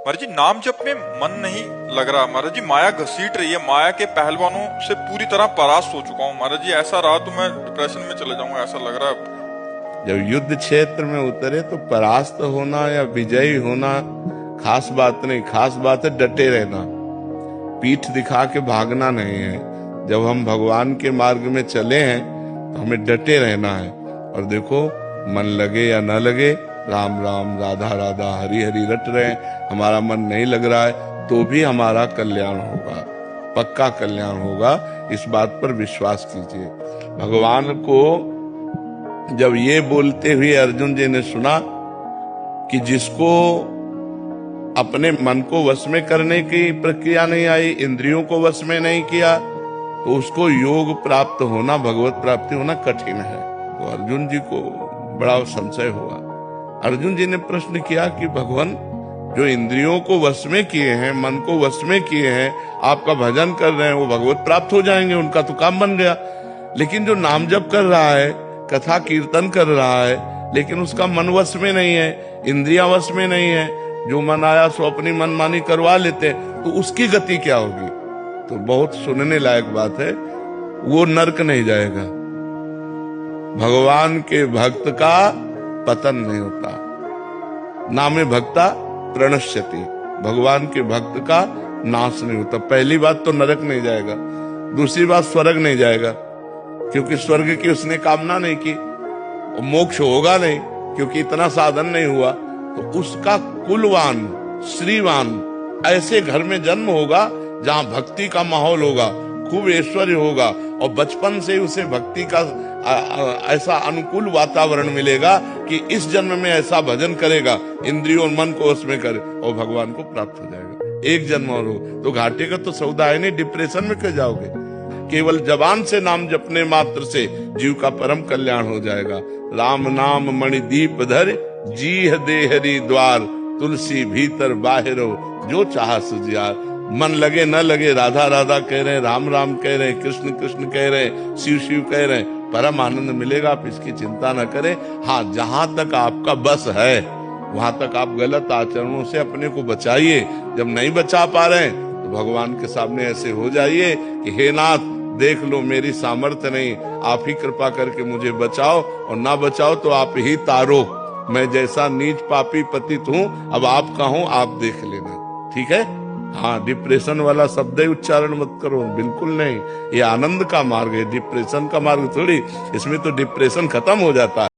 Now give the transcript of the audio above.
महाराज जी नाम जप में मन नहीं लग रहा महाराज जी, माया घसीट रही है, माया के पहलवानों से पूरी तरह परास्त हो चुका हूँ महाराज जी। ऐसा रहा तो मैं डिप्रेशन में चले जाऊंगा, ऐसा लग रहा है। जब युद्ध क्षेत्र में उतरे तो परास्त होना या विजयी होना खास बात नहीं, खास बात है डटे रहना, पीठ दिखा के भागना नहीं है। जब हम भगवान के मार्ग में चले हैं तो हमें डटे रहना है। और देखो मन लगे या न लगे, राम राम राधा राधा हरि हरि रट रहे हैं, हमारा मन नहीं लग रहा है तो भी हमारा कल्याण होगा, पक्का कल्याण होगा, इस बात पर विश्वास कीजिए। भगवान को जब ये बोलते हुए अर्जुन जी ने सुना कि जिसको अपने मन को वश में करने की प्रक्रिया नहीं आई, इंद्रियों को वश में नहीं किया, तो उसको योग प्राप्त होना, भगवत प्राप्ति होना कठिन है। तो अर्जुन जी को बड़ा संशय हुआ। अर्जुन जी ने प्रश्न किया कि भगवान जो इंद्रियों को वश में किए हैं, मन को वश में किए हैं, आपका भजन कर रहे हैं, वो भगवत प्राप्त हो जाएंगे, उनका तो काम बन गया। लेकिन जो नाम जप कर रहा है, कथा कीर्तन कर रहा है, लेकिन उसका मन वश में नहीं है, इंद्रियां वश में नहीं है, जो मन आया सो अपनी मनमानी करवा लेते हैं, तो उसकी गति क्या होगी? तो बहुत सुनने लायक बात है, वो नरक नहीं जाएगा। भगवान के भक्त का पतन नहीं होता, नामे भक्ता प्रणश्यति, भगवान के भक्त का नाश नहीं होता। पहली बात तो नरक नहीं जाएगा, दूसरी बात स्वर्ग नहीं जाएगा, क्योंकि स्वर्ग की उसने कामना नहीं की, और मोक्ष होगा नहीं क्योंकि इतना साधन नहीं हुआ। तो उसका कुलवान श्रीवान ऐसे घर में जन्म होगा जहां भक्ति का माहौल होगा, खूब ऐश्वर्य होगा, और बचपन से उसे भक्ति का ऐसा अनुकूल वातावरण मिलेगा कि इस जन्म में ऐसा भजन करेगा, इंद्रियों और मन को उसमें करे और भगवान को प्राप्त हो जाएगा। एक जन्म और हो तो घाटे का तो सौदा है नहीं, डिप्रेशन में क्यों जाओगे? केवल जबान से नाम जपने मात्र से जीव का परम कल्याण हो जाएगा। राम नाम मणिदीप धर, जीह देहरी द्वार, तुलसी भीतर बाहिरो, जो चाह सुजियार। मन लगे न लगे, राधा राधा कह रहे हैं, राम राम कह रहे हैं, कृष्ण कृष्ण कह रहे हैं, शिव शिव कह रहे हैं, परम आनंद मिलेगा, आप इसकी चिंता न करें। हाँ, जहां तक आपका बस है वहां तक आप गलत आचरणों से अपने को बचाइए। जब नहीं बचा पा रहे हैं तो भगवान के सामने ऐसे हो जाइए कि हे नाथ देख लो मेरी सामर्थ्य नहीं, आप ही कृपा करके मुझे बचाओ, और ना बचाओ तो आप ही तारो, मैं जैसा नीच पापी पतित हूँ, अब आप का हूँ, आप देख लेना, ठीक है? हाँ, डिप्रेशन वाला शब्द ही उच्चारण मत करो, बिल्कुल नहीं। ये आनंद का मार्ग है, डिप्रेशन का मार्ग थोड़ी। इसमें तो डिप्रेशन खत्म हो जाता है।